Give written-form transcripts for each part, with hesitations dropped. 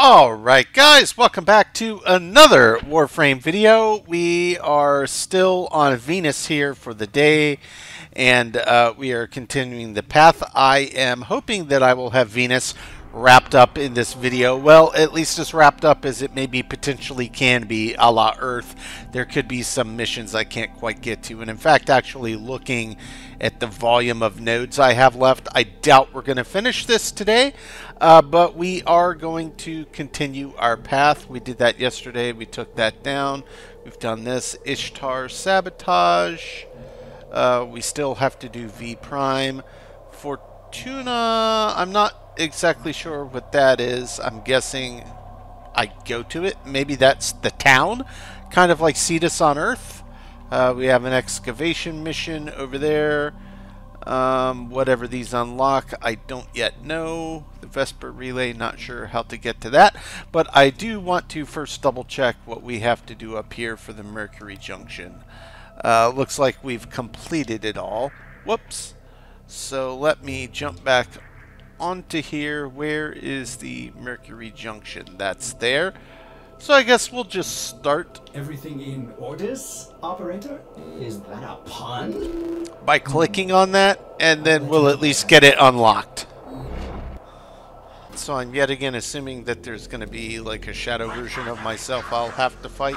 Alright guys, welcome back to another Warframe video. We are still on Venus here for the day, and we are continuing the path. I am hoping that I will have Venus wrapped up in this video. Well, at least as wrapped up as it maybe potentially can be a la Earth. There could be some missions I can't quite get to, and in fact, actually looking at the volume of nodes I have left, I doubt we're going to finish this today, but we are going to continue our path. We did that yesterday. We took that down. We've done this. Ishtar Sabotage. We still have to do V Prime. Fortuna, I'm not exactly sure what that is. I'm guessing I go to it. Maybe that's the town, kind of like Cetus on Earth. We have an excavation mission over there. Whatever these unlock, I don't yet know. The Vesper Relay, not sure how to get to that. But I do want to first double check what we have to do up here for the Mercury Junction. Looks like we've completed it all. Whoops. So let me jump back onto here. Where is the Mercury Junction? That's there. So I guess we'll just start. Everything in orders, operator? Is that a pun? By clicking on that, and then we'll at least get it unlocked. So I'm yet again assuming that there's going to be like a shadow version of myself I'll have to fight.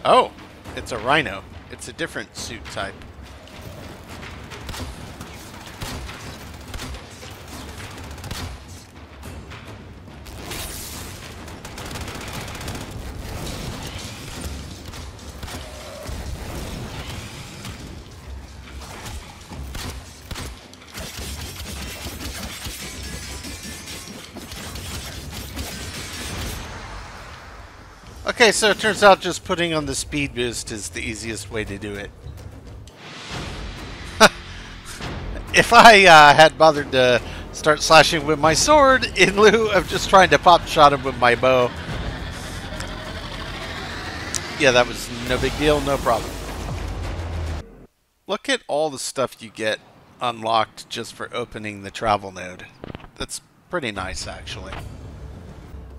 Oh, it's a rhino. It's a different suit type. Okay, so it turns out just putting on the speed boost is the easiest way to do it. If I had bothered to start slashing with my sword in lieu of just trying to pop shot him with my bow, yeah, that was no big deal, no problem. Look at all the stuff you get unlocked just for opening the travel node. That's pretty nice, actually.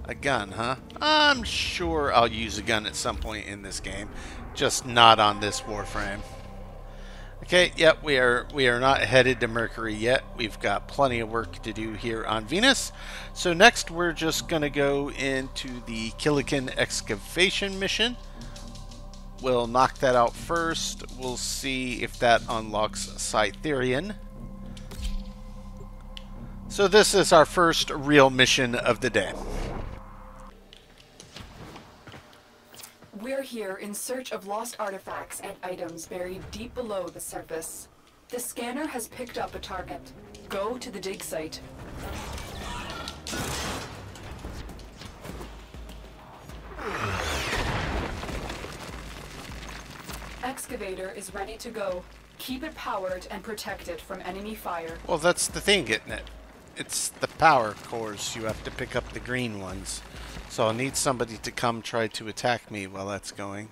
A gun, huh? I'm sure I'll use a gun at some point in this game, just not on this Warframe. Okay, yep, we are not headed to Mercury yet. We've got plenty of work to do here on Venus. So next we're just going to go into the Kiliken excavation mission. We'll knock that out first. We'll see if that unlocks Cytherian. So this is our first real mission of the day. We're here in search of lost artifacts and items buried deep below the surface. The scanner has picked up a target. Go to the dig site. Excavator is ready to go. Keep it powered and protect it from enemy fire. Well, that's the thing, isn't it? It's the power cores. You have to pick up the green ones. So I'll need somebody to come try to attack me while that's going.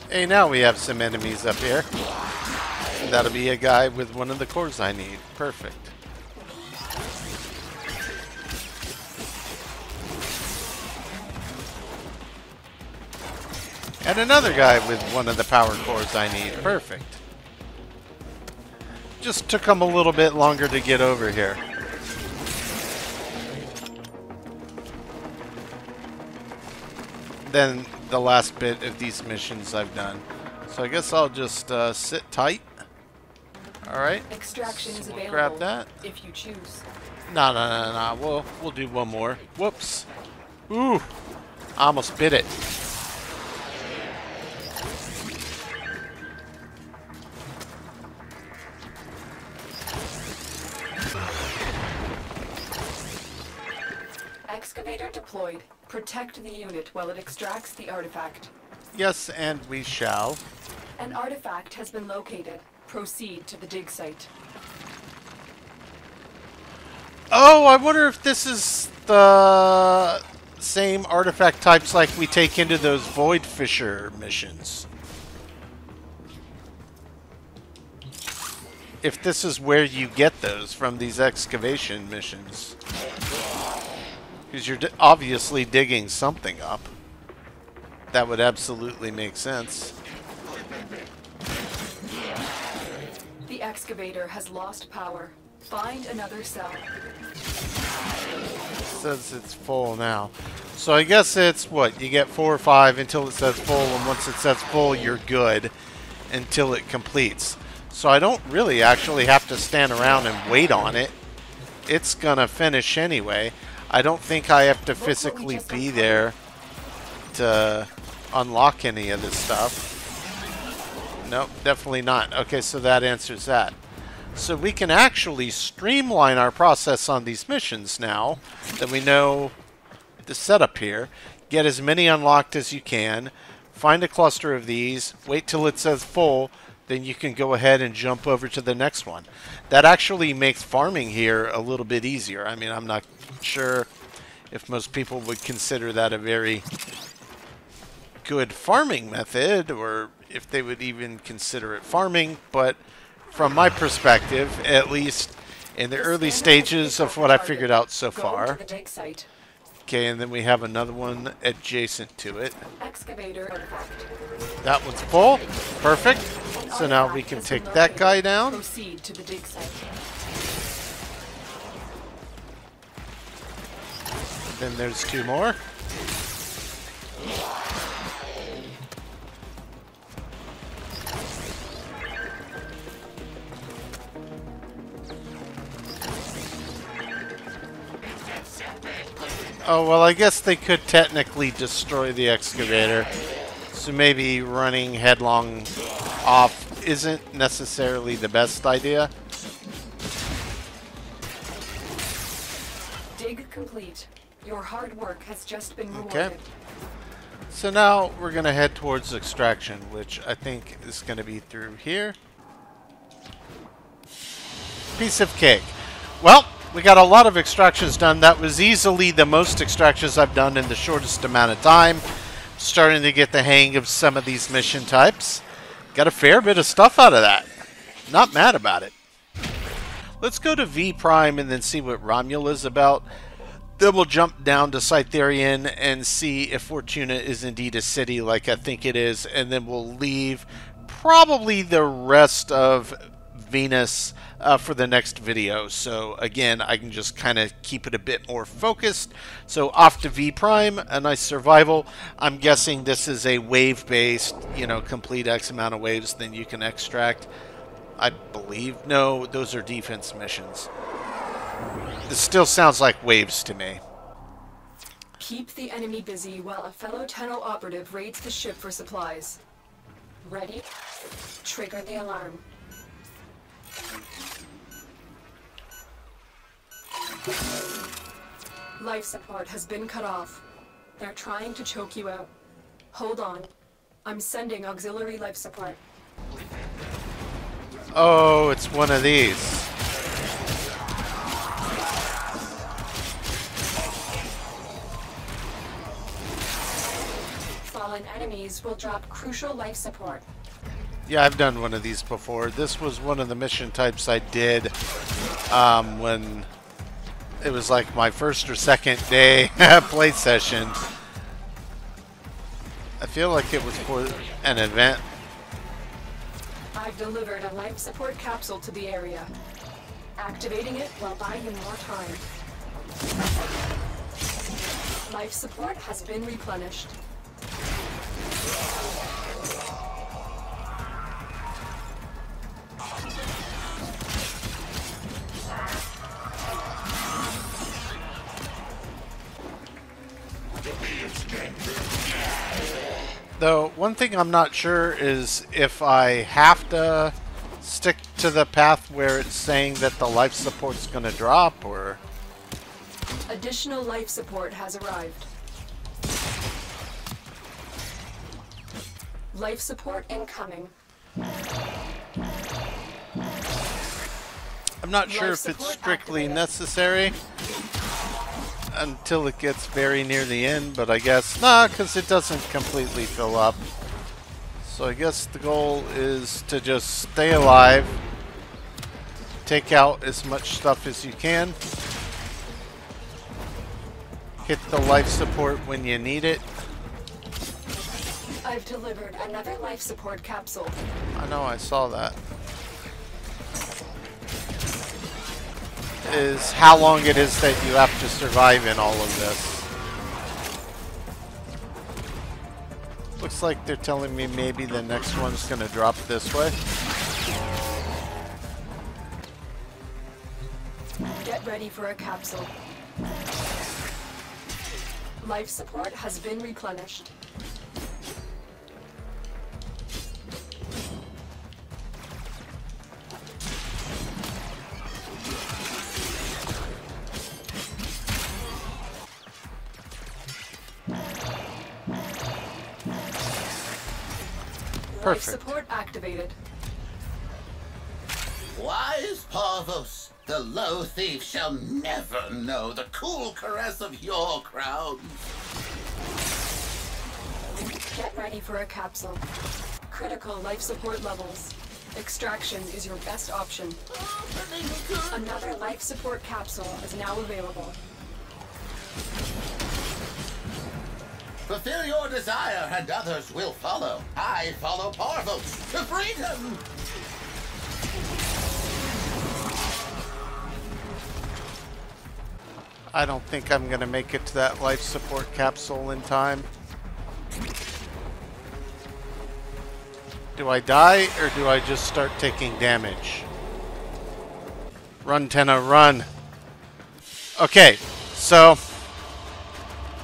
Hey, now we have some enemies up here. And that'll be a guy with one of the cores I need. Perfect. And another guy with one of the power cores I need. Perfect. Just took them a little bit longer to get over here. Than the last bit of these missions I've done. So I guess I'll just sit tight. Alright. Extraction is available. Grab that. If you choose. No. We'll do one more. Whoops. Ooh. I almost bit it. Excavator deployed. Protect the unit while it extracts the artifact. Yes, and we shall. An artifact has been located. Proceed to the dig site. Oh, I wonder if this is the same artifact types like we take into those Void Fisher missions. if this is where you get those from these excavation missions. Because you're obviously digging something up. That would absolutely make sense. The excavator has lost power. Find another cell. It says it's full now. So I guess it's what? You get 4 or 5 until it says full, and once it says full, you're good until it completes. So I don't really actually have to stand around and wait on it. It's gonna finish anyway. I don't think I have to physically be there to unlock any of this stuff. Nope, definitely not. Okay, so that answers that. So we can actually streamline our process on these missions now that we know the setup here. Get as many unlocked as you can. Find a cluster of these. Wait till it says full. Then you can go ahead and jump over to the next one. That actually makes farming here a little bit easier. I mean, I'm not sure if most people would consider that a very good farming method, or if they would even consider it farming, but from my perspective, at least in the early stages of what I figured out so far. Okay, and then we have another one adjacent to it. That one's full. Perfect. So now we can take that guy down. Proceed to the dig site. Then there's 2 more. Oh, well, I guess they could technically destroy the excavator. So maybe running headlong off isn't necessarily the best idea. Dig complete. Your hard work has just been rewarded. Okay. So now we're going to head towards extraction, which I think is going to be through here. Piece of cake. Well, we got a lot of extractions done. That was easily the most extractions I've done in the shortest amount of time. Starting to get the hang of some of these mission types. Got a fair bit of stuff out of that. Not mad about it. Let's go to V Prime and then see what Romula is about. Then we'll jump down to Cytherian and see if Fortuna is indeed a city like I think it is. And then we'll leave probably the rest of Venus for the next video. So again, I can just kind of keep it a bit more focused. So off to V Prime, a nice survival. I'm guessing this is a wave based, you know, complete X amount of waves, then you can extract. I believe. No, those are defense missions. This still sounds like waves to me. Keep the enemy busy while a fellow Tenno operative raids the ship for supplies. Ready? Trigger the alarm. Life support has been cut off. They're trying to choke you out. Hold on. I'm sending auxiliary life support. Oh, it's one of these. Fallen enemies will drop crucial life support. Yeah, I've done one of these before. This was one of the mission types I did when it was like my first or second day play session. I feel like it was for an event. I've delivered a life support capsule to the area. Activating it will buy you more time. Life support has been replenished. Though, one thing I'm not sure is if I have to stick to the path where it's saying that the life support's going to drop, or... Additional life support has arrived. Life support incoming. I'm not sure if it's strictly necessary until it gets very near the end, but I guess nah, because it doesn't completely fill up. So I guess the goal is to just stay alive take out as much stuff as you can. Hit the life support when you need it. I've delivered another life support capsule. I know, I saw that. Is how long it is that you have to survive in all of this. Looks like they're telling me maybe the next one's gonna drop this way. Get ready for a capsule. Life support has been replenished. Life Perfect. support activated. Wise Parvos, the low thief shall never know the cool caress of your crown. Get ready for a capsule. Critical life support levels. Extraction is your best option. Another life support capsule is now available. Fulfill your desire and others will follow. I follow Parvos to freedom! I don't think I'm gonna make it to that life support capsule in time. Do I die or do I just start taking damage? Run, Tenna, run. Okay, so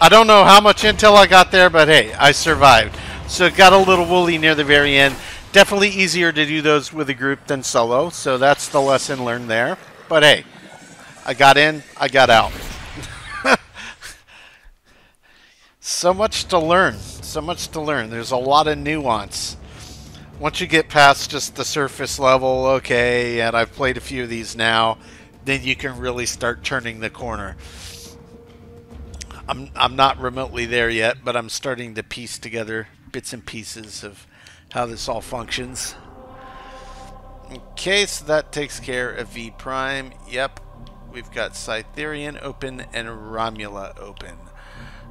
I don't know how much intel I got there, but hey, I survived. So it got a little woolly near the very end. Definitely easier to do those with a group than solo, so that's the lesson learned there. But hey, I got in, I got out. So much to learn. So much to learn. There's a lot of nuance. Once you get past just the surface level, okay, and I've played a few of these now, then you can really start turning the corner. I'm not remotely there yet, but I'm starting to piece together bits and pieces of how this all functions. Okay, so that takes care of V Prime. Yep, we've got Cytherian open and Romula open.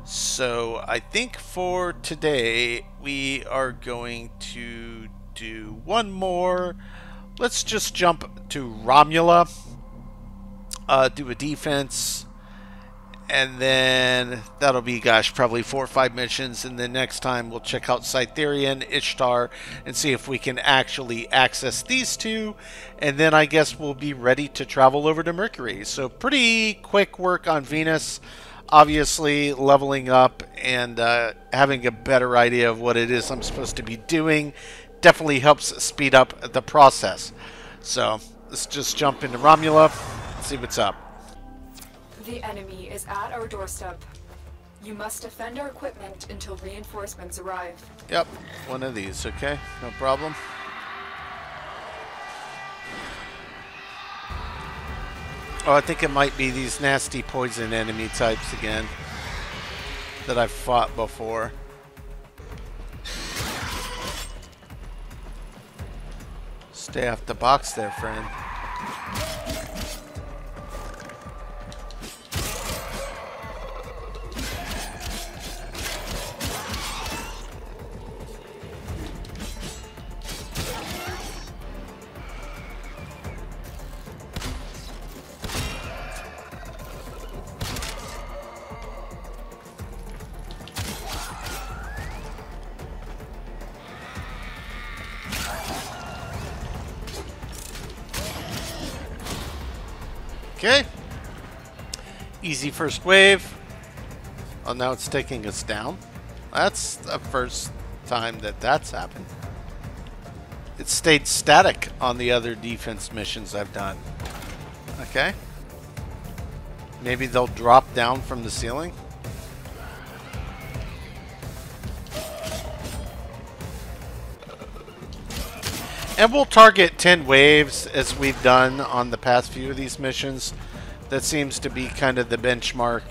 So I think for today we are going to do one more. Let's just jump to Romula, do a defense, and then that'll be, gosh, probably 4 or 5 missions, and then next time we'll check out Cytherian, Ishtar, and see if we can actually access these two, and then I guess we'll be ready to travel over to Mercury. So pretty quick work on Venus. Obviously, leveling up and having a better idea of what it is I'm supposed to be doing definitely helps speed up the process. So let's just jump into Romula, see what's up. The enemy is at our doorstep. You must defend our equipment until reinforcements arrive. Yep, one of these, okay? No problem. Oh, I think it might be these nasty poison enemy types again that I've fought before. Stay off the box there, friend. Okay. Easy first wave. Oh, now it's taking us down. That's the first time that that's happened. It stayed static on the other defense missions I've done. Okay. Maybe they'll drop down from the ceiling. And we'll target 10 waves as we've done on the past few of these missions. That seems to be kind of the benchmark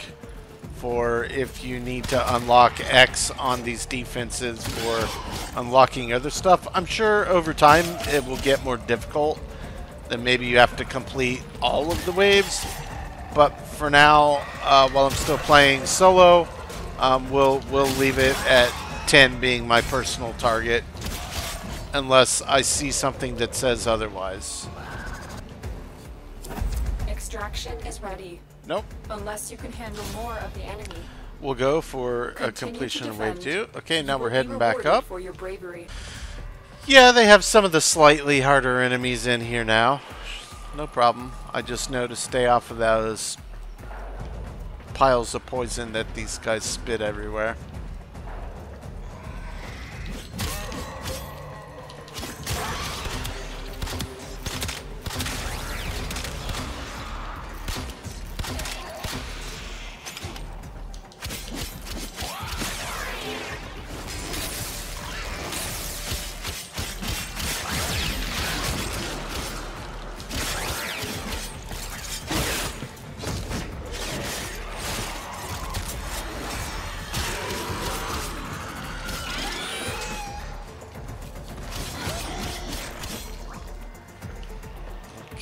for if you need to unlock X on these defenses for unlocking other stuff. I'm sure over time it will get more difficult, then maybe you have to complete all of the waves. But for now, while I'm still playing solo, we'll leave it at 10 being my personal target, unless I see something that says otherwise. Extraction is ready. Nope. Unless you can handle more of the enemy. We'll go for a completion of wave 2. Okay, now we're heading back up. For your bravery. Yeah, they have some of the slightly harder enemies in here now. No problem. I just know to stay off of those piles of poison that these guys spit everywhere.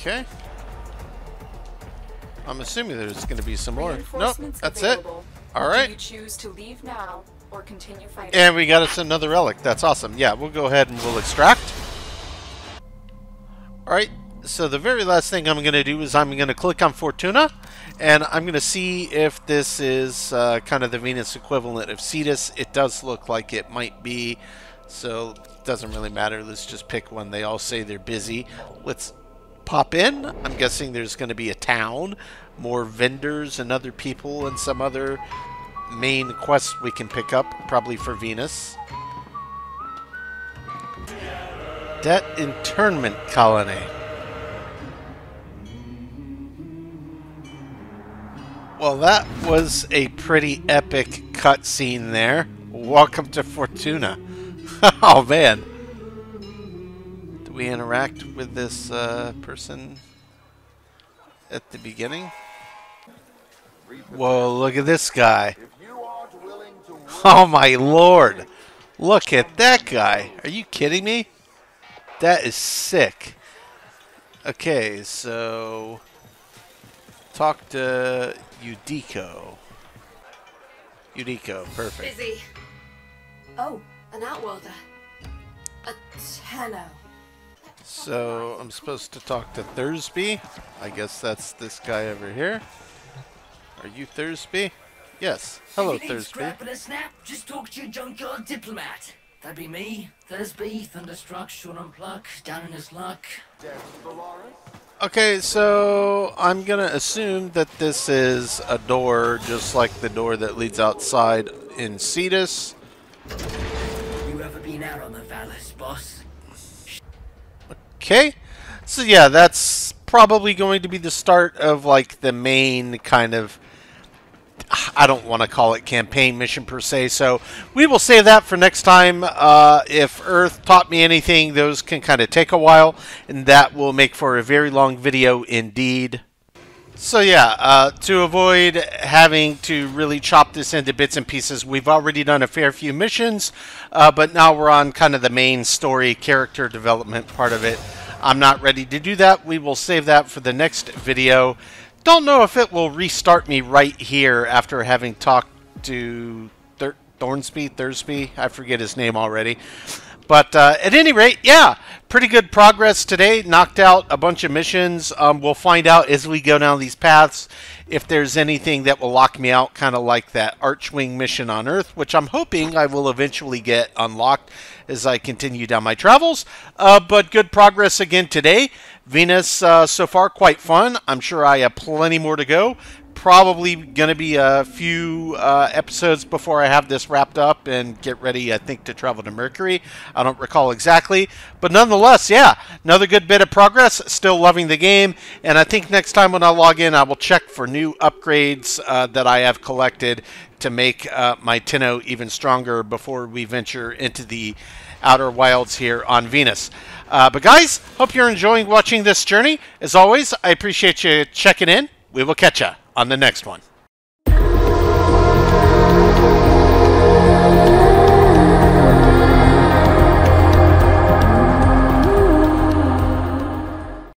Okay. I'm assuming there's going to be some more. Nope, that's it. All right. Do you choose to leave now or continue fighting? And we got us another relic. That's awesome. Yeah, we'll go ahead and we'll extract. All right. So the very last thing I'm going to do is I'm going to click on Fortuna, and I'm going to see if this is kind of the Venus equivalent of Cetus. It does look like it might be, so it doesn't really matter. Let's just pick one. They all say they're busy. Let's pop in. I'm guessing there's going to be a town, more vendors and other people, and some other main quests we can pick up, probably for Venus. Debt Internment Colony. Well, that was a pretty epic cutscene there. Welcome to Fortuna. Oh, man. Do we interact with this person at the beginning? Whoa, look at this guy. Oh, my lord. Look at that guy. Are you kidding me? That is sick. Okay, so talk to Udiko. Udiko, perfect. Busy. Oh, an outworlder. A Tenno. So I'm supposed to talk to Thursby. I guess that's this guy over here. Are you Thursby? Yes. Hello, if you need Thursby. scrap and a snap, just talk to your junkyard diplomat. That'd be me, Thursby, Thunderstruck, Sean Unpluck, down in his luck. Okay, so I'm gonna assume that this is a door, just like the door that leads outside in Cetus. You ever been out on the Vallis, boss? Okay, so yeah, that's probably going to be the start of like the main kind of, I don't want to call it campaign mission per se, so we will save that for next time. If Earth taught me anything, those can kind of take a while, and that will make for a very long video indeed. So yeah, to avoid having to really chop this into bits and pieces, we've already done a fair few missions, but now we're on kind of the main story, character development part of it. I'm not ready to do that. We will save that for the next video. Don't know if it will restart me right here after having talked to Thursby. I forget his name already. But at any rate, yeah, pretty good progress today. Knocked out a bunch of missions. We'll find out as we go down these paths if there's anything that will lock me out, kind of like that archwing mission on Earth, which I'm hoping I will eventually get unlocked as I continue down my travels. But good progress again today. Venus, so far, quite fun. I'm sure I have plenty more to go. Probably going to be a few episodes before I have this wrapped up and get ready, I think, to travel to Mercury. I don't recall exactly. But nonetheless, yeah, another good bit of progress. Still loving the game. And I think next time when I log in, I will check for new upgrades that I have collected to make my Tenno even stronger before we venture into the outer wilds here on Venus. But guys, hope you're enjoying watching this journey. As always, I appreciate you checking in. We will catch ya on the next one.